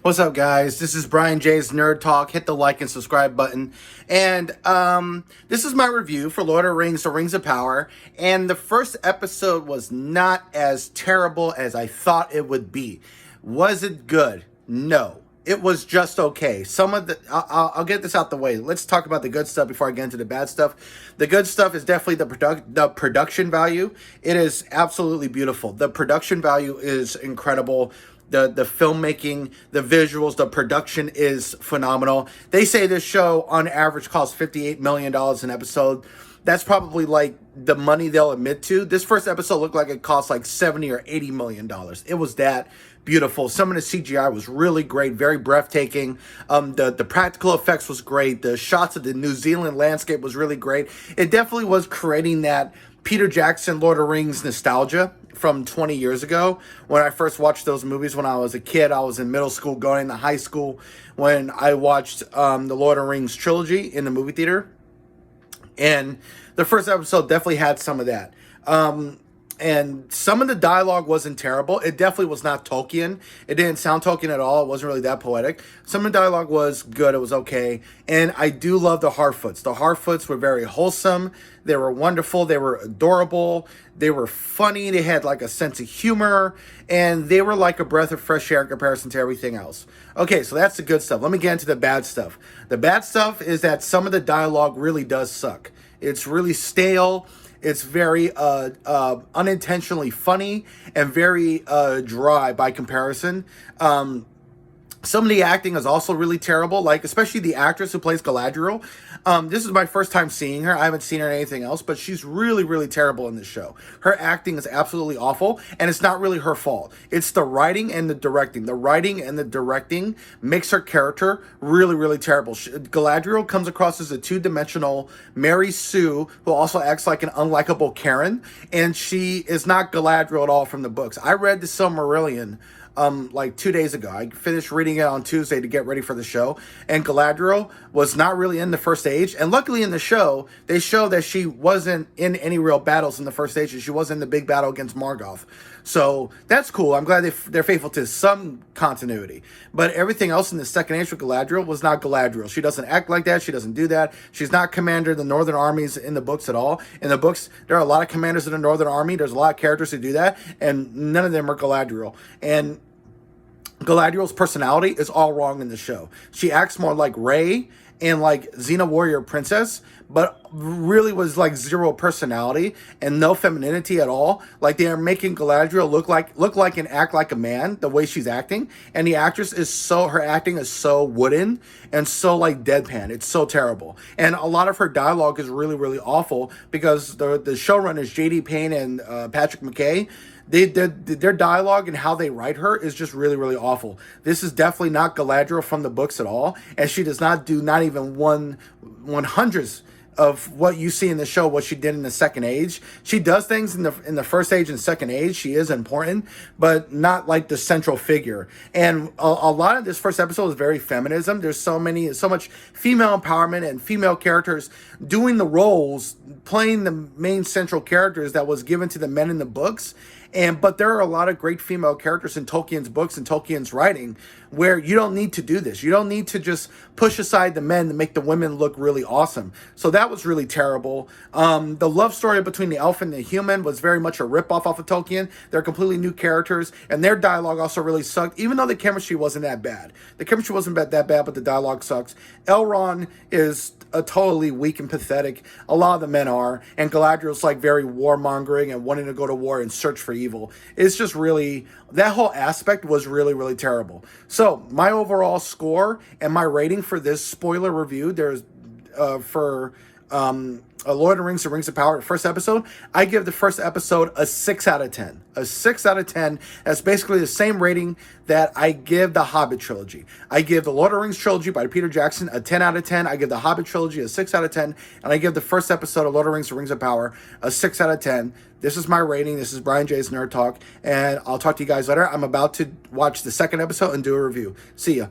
What's up, guys? This is Brian J's Nerd Talk. Hit the like and subscribe button. And this is my review for Lord of the Rings, The Rings of Power. And the first episode was not as terrible as I thought it would be. Was it good? No. It was just okay. Some of the I'll get this out the way. Let's talk about the good stuff before I get into the bad stuff. The good stuff is definitely the production value. It is absolutely beautiful. The production value is incredible. The filmmaking, the visuals, the production is phenomenal. They say this show on average costs $58 million an episode. That's probably like the money they'll admit to. This first episode looked like it cost like $70 or $80 million. It was that beautiful. Some of the CGI was really great, very breathtaking. The practical effects was great. The shots of the New Zealand landscape was really great. It definitely was creating that Peter Jackson, Lord of the Rings nostalgia from 20 years ago. When I first watched those movies when I was a kid, I was in middle school, going into high school, when I watched the Lord of the Rings trilogy in the movie theater. And the first episode definitely had some of that. And some of the dialogue wasn't terrible. It definitely was not Tolkien. It didn't sound Tolkien at all. It wasn't really that poetic. Some of the dialogue was good. It was okay. And I do love the Harfoots. The Harfoots were very wholesome. They were wonderful. They were adorable. They were funny. They had like a sense of humor. And they were like a breath of fresh air in comparison to everything else. Okay, so that's the good stuff. Let me get into the bad stuff. The bad stuff is that some of the dialogue really does suck. It's really stale. It's very unintentionally funny and very dry by comparison. Some of the acting is also really terrible, like especially the actress who plays Galadriel. This is my first time seeing her. I haven't seen her in anything else, but she's really, really terrible in this show. Her acting is absolutely awful, and it's not really her fault. It's the writing and the directing. The writing and the directing makes her character really, really terrible. Galadriel comes across as a two-dimensional Mary Sue who also acts like an unlikable Karen, and she is not Galadriel at all from the books. I read The Silmarillion like 2 days ago. I finished reading it on Tuesday to get ready for the show, and Galadriel was not really in the First Age, and luckily in the show, they show that she wasn't in any real battles in the First Age. She was in the big battle against Morgoth. So that's cool. I'm glad they're faithful to some continuity. But everything else in the Second Age with Galadriel was not Galadriel. She doesn't act like that. She doesn't do that. She's not commander of the Northern Armies in the books at all. In the books, there are a lot of commanders of the Northern Army. There's a lot of characters who do that, and none of them are Galadriel. And Galadriel's personality is all wrong in the show. She acts more like Rey and like Xena Warrior Princess, but really was like zero personality and no femininity at all. Like they are making Galadriel look like and act like a man the way she's acting, and the actress is her acting is so wooden and so like deadpan. It's so terrible, and a lot of her dialogue is really, really awful because the showrunners J.D. Payne and Patrick McKay. Their dialogue and how they write her is just really, really awful. This is definitely not Galadriel from the books at all, and she does not do not even 1/100th of what you see in the show, what she did in the Second Age. She does things in the First Age and Second Age. She is important, but not like the central figure. And a lot of this first episode is very feminism. There's so much female empowerment and female characters doing the roles, playing the main central characters that was given to the men in the books. But there are a lot of great female characters in Tolkien's books and Tolkien's writing where you don't need to do this. You don't need to just push aside the men to make the women look really awesome. So that was really terrible. The love story between the elf and the human was very much a ripoff off of Tolkien. They're completely new characters, and their dialogue also really sucked, even though the chemistry wasn't that bad. The chemistry wasn't that bad, but the dialogue sucks. Elrond is totally weak and pathetic. A lot of the men are, and Galadriel's like very warmongering and wanting to go to war and search for evil. It's just really, that whole aspect was really, really terrible. So my overall score and my rating for this spoiler review, there's for Lord of the Rings, The Rings of Power, the first episode, I give the first episode a 6 out of 10. A 6 out of 10. That's basically the same rating that I give the Hobbit trilogy. I give the Lord of the Rings trilogy by Peter Jackson a 10 out of 10. I give the Hobbit trilogy a 6 out of 10. And I give the first episode of Lord of the Rings, The Rings of Power a 6 out of 10. This is my rating. This is Brian J's Nerd Talk. And I'll talk to you guys later. I'm about to watch the second episode and do a review. See ya.